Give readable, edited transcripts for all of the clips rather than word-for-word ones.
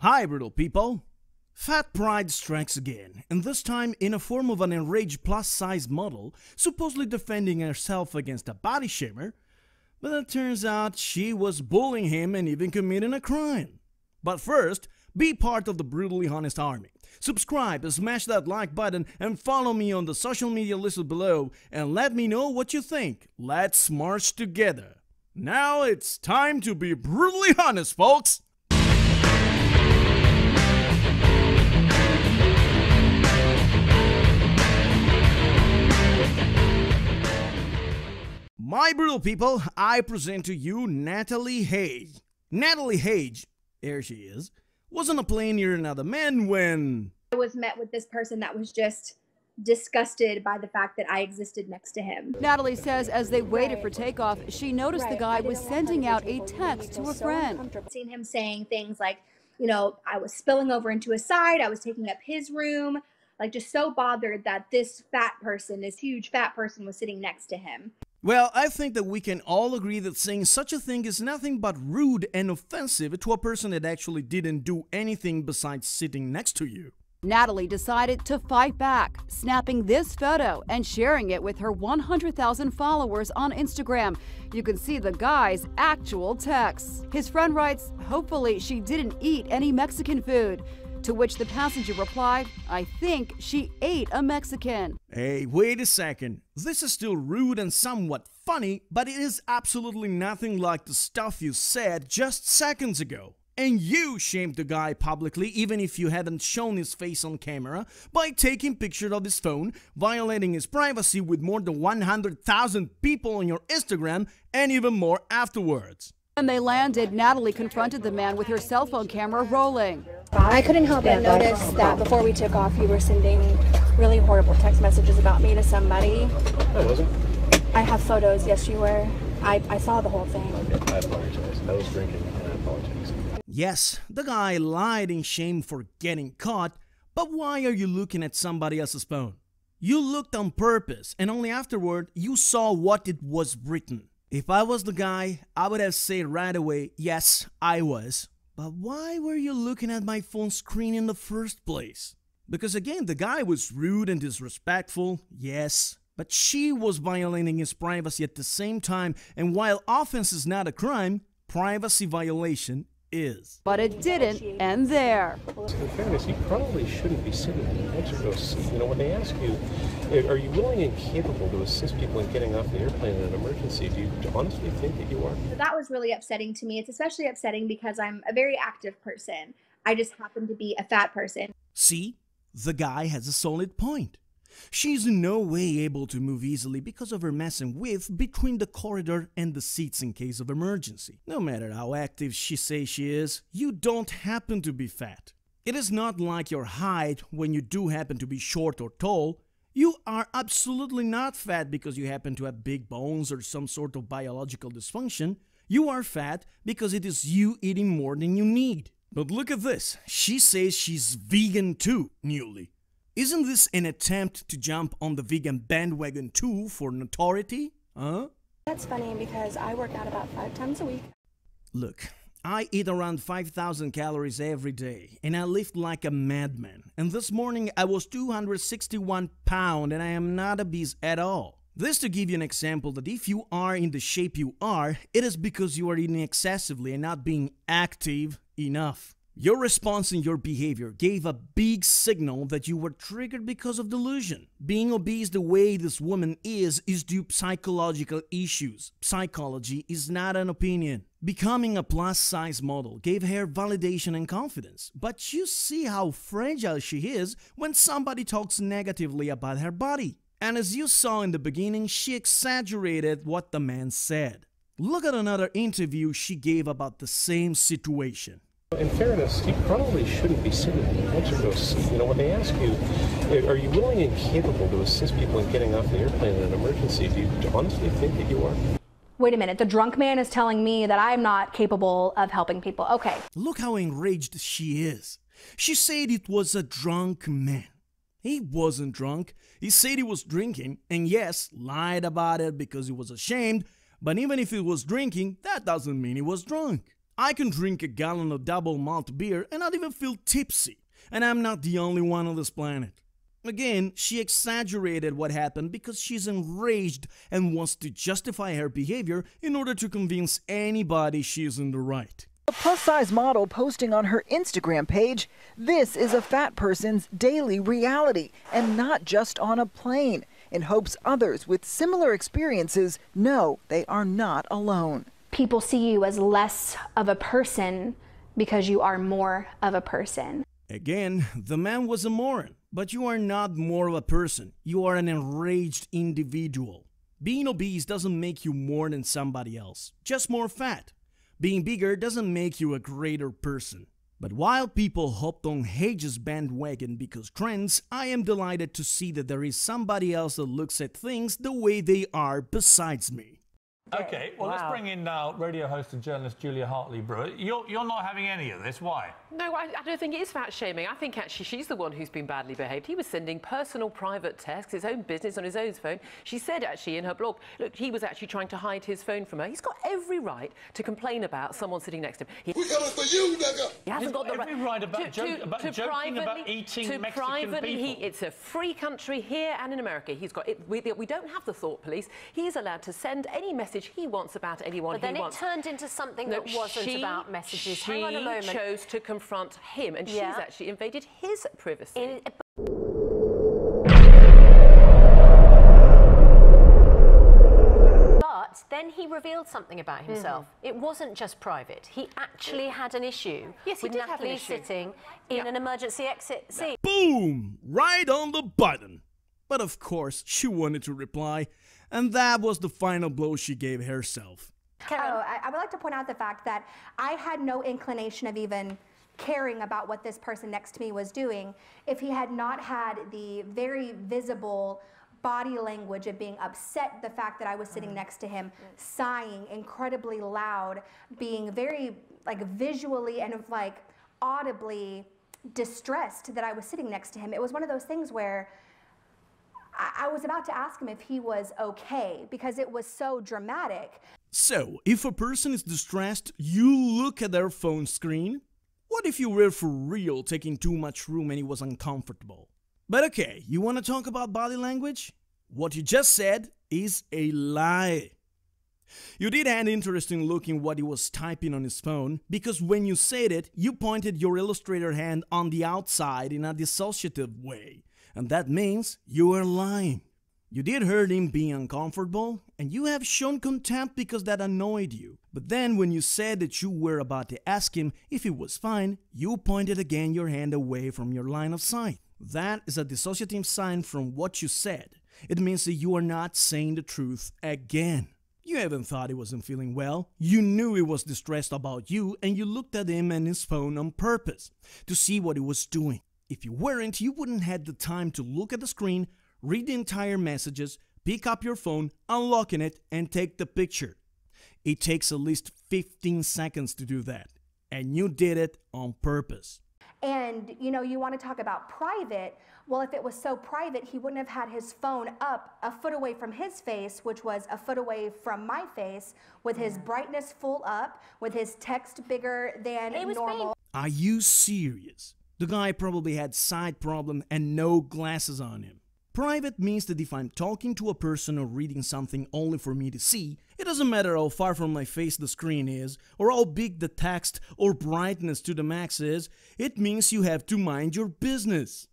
Hi, brutal people! Fat pride strikes again, and this time in a form of an enraged plus-size model supposedly defending herself against a body shamer, but it turns out she was bullying him and even committing a crime. But first, be part of the Brutally Honest Army. Subscribe, smash that like button, and follow me on the social media listed below, and let me know what you think. Let's march together. Now it's time to be brutally honest, folks! My brutal people, I present to you NATALIE HAGE. NATALIE HAGE, there she is, was on a plane near another man when I was met with this person that was just disgusted by the fact that I existed next to him. NATALIE says as they waited for takeoff, she noticed the guy was sending out a text to a friend. I've seen him saying things like, you know, I was spilling over into his side, I was taking up his room, like just so bothered that this huge fat person was sitting next to him. Well, I think that we can all agree that saying such a thing is nothing but rude and offensive to a person that actually didn't do anything besides sitting next to you. NATALIE decided to fight back, snapping this photo and sharing it with her 100,000 followers on Instagram. You can see the guy's actual texts. His friend writes, "Hopefully she didn't eat any Mexican food." To which the passenger replied, "I think she ate a Mexican." Hey, wait a second. This is still rude and somewhat funny, but it is absolutely nothing like the stuff you said just seconds ago. And you shamed the guy publicly, even if you haven't shown his face on camera, by taking pictures of his phone, violating his privacy with more than 100,000 people on your Instagram, and even more afterwards. When they landed, NATALIE confronted the man with her cell phone camera rolling. I couldn't help but notice that before we took off, you were sending really horrible text messages about me to somebody. I wasn't. I have photos. Yes, you were. I saw the whole thing. Okay, I apologize. I was drinking and I apologize. Yes, the guy lied in shame for getting caught, but why are you looking at somebody else's phone? You looked on purpose, and only afterward you saw what it was written. If I was the guy, I would have said right away, yes, I was. But why were you looking at my phone screen in the first place? Because again, the guy was rude and disrespectful, yes. But she was violating his privacy at the same time, and while offense is not a crime, privacy violation is. But it didn't end there. In fairness, you probably shouldn't be sitting in the edge of those seats. You know, when they ask you, are you willing and capable to assist people in getting off the airplane in an emergency, do you honestly think that you are? So that was really upsetting to me. It's especially upsetting because I'm a very active person. I just happen to be a fat person. See, the guy has a solid point. She's in no way able to move easily because of her massive width between the corridor and the seats in case of emergency. No matter how active she says she is, you don't happen to be fat. It is not like your height when you do happen to be short or tall. You are absolutely not fat because you happen to have big bones or some sort of biological dysfunction. You are fat because it is you eating more than you need. But look at this. She says she's vegan too, newly. Isn't this an attempt to jump on the vegan bandwagon too for notoriety? Huh? That's funny because I work out about 5 times a week. Look, I eat around 5,000 calories every day, and I lift like a madman. And this morning I was 261 pounds, and I am not obese at all. This to give you an example that if you are in the shape you are, it is because you are eating excessively and not being active enough. Your response and your behavior gave a big signal that you were triggered because of delusion. Being obese the way this woman is due to psychological issues. Psychology is not an opinion. Becoming a plus-size model gave her validation and confidence. But you see how fragile she is when somebody talks negatively about her body. And as you saw in the beginning, she exaggerated what the man said. Look at another interview she gave about the same situation. In fairness, you probably shouldn't be sitting in the edge of those seats. You know, when they ask you, are you willing and capable to assist people in getting off the airplane in an emergency, do you honestly think that you are? Wait a minute, the drunk man is telling me that I'm not capable of helping people. Okay. Look how enraged she is. She said it was a drunk man. He wasn't drunk. He said he was drinking, and yes, lied about it because he was ashamed, but even if he was drinking, that doesn't mean he was drunk. I can drink a gallon of double malt beer and not even feel tipsy, and I'm not the only one on this planet. Again, she exaggerated what happened because she's enraged and wants to justify her behavior in order to convince anybody she's in the right. A plus-size model posting on her Instagram page, this is a fat person's daily reality, and not just on a plane, in hopes others with similar experiences know they are not alone. People see you as less of a person because you are more of a person. Again, the man was a moron, but you are not more of a person. You are an enraged individual. Being obese doesn't make you more than somebody else, just more fat. Being bigger doesn't make you a greater person. But while people hopped on Hage's bandwagon because trends, I am delighted to see that there is somebody else that looks at things the way they are besides me. Okay, well, let's bring in now radio host and journalist Julia Hartley-Brewer. You're not having any of this. Why? No, I don't think it is fat-shaming. I think actually she's the one who's been badly behaved. He was sending personal private texts, his own business on his own phone. She said actually in her blog, look, he was actually trying to hide his phone from her. He's got every right to complain about someone sitting next to him. We're coming for you, nigga! He hasn't got the every right about joking about eating Mexican people. It's a free country here and in America. He's got it. We don't have the thought police. He is allowed to send any message he wants about anyone he wants. But then it turned into something that wasn't about messages. Hang on a moment. She chose to confront him, and she's actually invaded his privacy. But then he revealed something about himself. It wasn't just private. He actually had an issue with Natalie sitting in an emergency exit seat. Boom! Right on the button. But of course, she wanted to reply, and that was the final blow she gave herself. I would like to point out the fact that I had no inclination of even caring about what this person next to me was doing if he had not had the very visible body language of being upset, the fact that I was sitting next to him, sighing incredibly loud, being very visually and audibly distressed that I was sitting next to him. It was one of those things where I was about to ask him if he was okay because it was so dramatic. So, if a person is distressed, you look at their phone screen? What if you were for real taking too much room and it was uncomfortable? But okay, you want to talk about body language? What you just said is a lie. You did have interesting looking what he was typing on his phone, because when you said it, you pointed your illustrator hand on the outside in a dissociative way. And that means you were lying. You did hurt him being uncomfortable, and you have shown contempt because that annoyed you. But then when you said that you were about to ask him if he was fine, you pointed again your hand away from your line of sight. That is a dissociative sign from what you said. It means that you are not saying the truth again. You haven't thought he wasn't feeling well. You knew he was distressed about you, and you looked at him and his phone on purpose to see what he was doing. If you weren't, you wouldn't have the time to look at the screen, read the entire messages, pick up your phone, unlocking it, and take the picture. It takes at least 15 seconds to do that, and you did it on purpose. And, you want to talk about private. Well, if it was so private, he wouldn't have had his phone up a foot away from his face, which was a foot away from my face, with his brightness full up, with his text bigger than normal. Are you serious? The guy probably had sight problem and no glasses on him. Private means that if I'm talking to a person or reading something only for me to see, it doesn't matter how far from my face the screen is, or how big the text or brightness to the max is, it means you have to mind your business.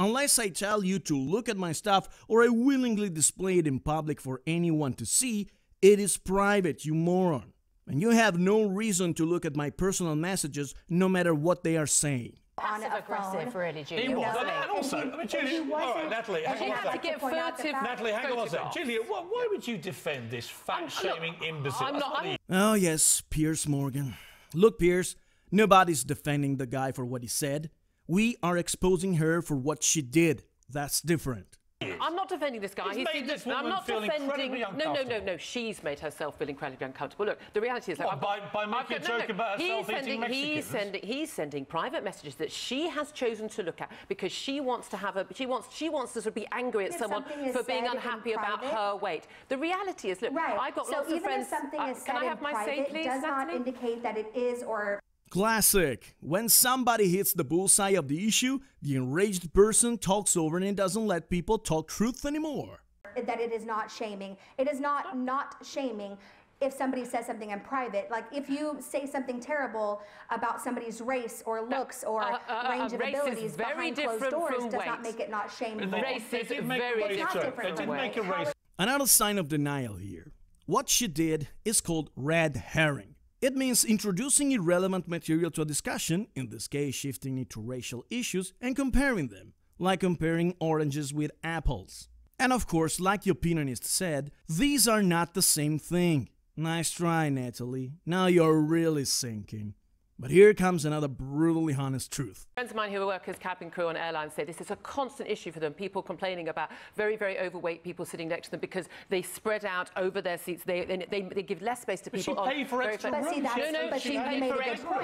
Unless I tell you to look at my stuff or I willingly display it in public for anyone to see, it is private, you moron. And you have no reason to look at my personal messages no matter what they are saying. Passive-aggressive, really, Julia. He was. And also, Julia, all right, Natalie, hang on a second. Natalie, hang on a second. Julia, why would you defend this fat-shaming imbecile? Oh yes, Piers Morgan. Look, Piers, nobody's defending the guy for what he said. We are exposing her for what she did. That's different. I'm not defending this guy. He's made this woman feel incredibly uncomfortable. No. She's made herself feel incredibly uncomfortable. Look, the reality is... What, by making a joke about herself eating Mexicans? He's sending private messages that she has chosen to look at because she wants to have she wants to sort of be angry at someone for being unhappy about her weight. The reality is, look, I got lots of friends... So even if something is said can I have in my say, private, please, does not Natalie? indicate that it is or... Classic. When somebody hits the bullseye of the issue, the enraged person talks over and doesn't let people talk truth anymore. That it is not shaming. It is not shaming if somebody says something in private. Like if you say something terrible about somebody's race or looks or range of abilities behind closed doors does not make it not shameful. Race is very different. Another sign of denial here. What she did is called red herring. It means introducing irrelevant material to a discussion, in this case shifting it to racial issues, and comparing them, like comparing oranges with apples. And of course, like the opinionist said, these are not the same thing. Nice try, Natalie. Now you're really sinking. But here comes another brutally honest truth. Friends of mine who work as cabin crew on airlines say this is a constant issue for them. People complaining about very, very overweight people sitting next to them because they spread out over their seats. They give less space to people. But she paid for extra room.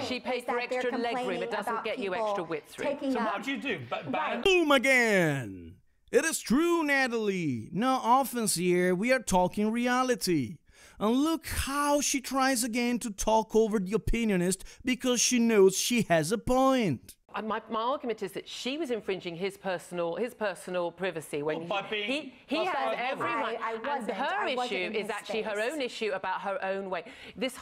She paid for extra leg room. It doesn't get you extra width room. So what do you do? Boom again! It is true, Natalie. No offense here. We are talking reality. And look how she tries again to talk over the opinionist because she knows she has a point. My argument is that she was infringing his personal privacy when he had every right. And her issue is actually her own issue about her own weight. This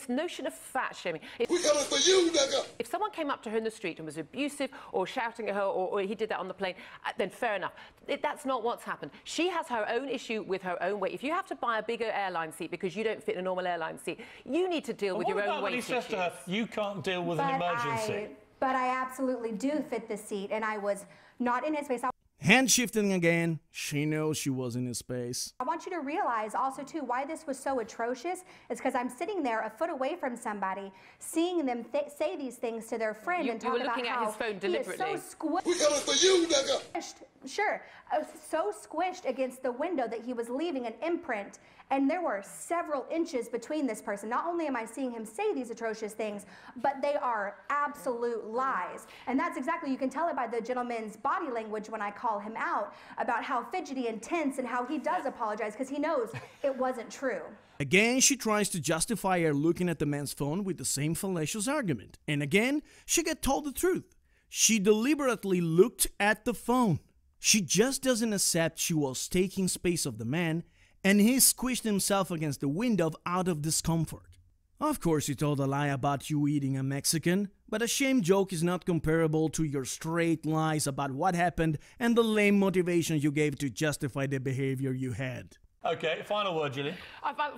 notion of fat shaming. We're coming for you, nigga. If someone came up to her in the street and was abusive or shouting at her, or he did that on the plane, then fair enough. That's not what's happened. She has her own issue with her own weight. If you have to buy a bigger airline seat because you don't fit in a normal airline seat, you need to deal with your own weight issues. What about when he says to her, you can't deal with an emergency? But I absolutely do fit the seat, and I was not in his space. Hand shifting again. She knows she was in his space. I want you to realize also, too, why this was so atrocious is because I'm sitting there a foot away from somebody, seeing them say these things to their friend and talk about how looking at his phone deliberately. He is so squished. We're coming for you, nigga. Sure. So squished against the window that he was leaving an imprint, and there were several inches between this person. Not only am I seeing him say these atrocious things, but they are absolute lies. And that's exactly, you can tell it by the gentleman's body language when I call him out about how fidgety and tense and how he does apologize because he knows it wasn't true. Again, she tries to justify her looking at the man's phone with the same fallacious argument. And again, she gets told the truth. She deliberately looked at the phone. She just doesn't accept she was taking space of the man, and he squished himself against the window out of discomfort. Of course, he told a lie about you eating a Mexican, but a shame joke is not comparable to your straight lies about what happened and the lame motivation you gave to justify the behavior you had. Okay, final word, Gillian.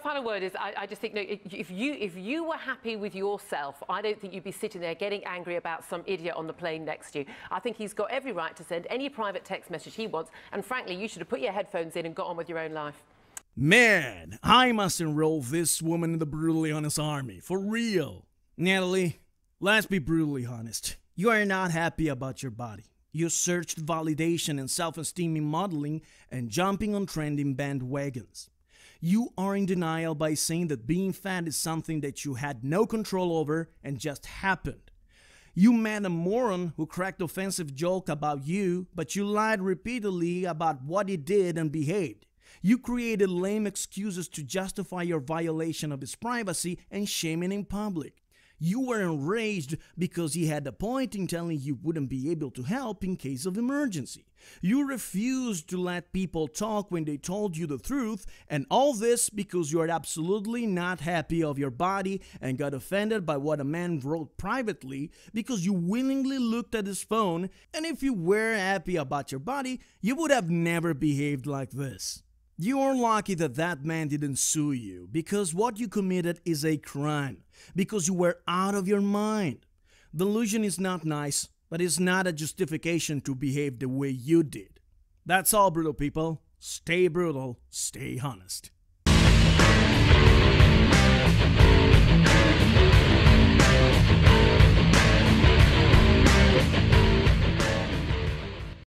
Final word is, I just think, no, if you were happy with yourself, I don't think you'd be sitting there getting angry about some idiot on the plane next to you. I think he's got every right to send any private text message he wants, and frankly, you should have put your headphones in and got on with your own life. Man, I must enroll this woman in the brutally honest army, for real. Natalie, let's be brutally honest. You are not happy about your body. You searched validation and self-esteem in modeling and jumping on trending bandwagons. You are in denial by saying that being fat is something that you had no control over and just happened. You met a moron who cracked offensive joke about you, but you lied repeatedly about what he did and behaved. You created lame excuses to justify your violation of his privacy and shaming in public. You were enraged because he had a point in telling you wouldn't be able to help in case of emergency. You refused to let people talk when they told you the truth, and all this because you are absolutely not happy of your body and got offended by what a man wrote privately because you willingly looked at his phone, and if you were happy about your body, you would have never behaved like this. You are lucky that that man didn't sue you, because what you committed is a crime, because you were out of your mind. Delusion is not nice, but it's not a justification to behave the way you did. That's all, brutal people. Stay brutal, stay honest.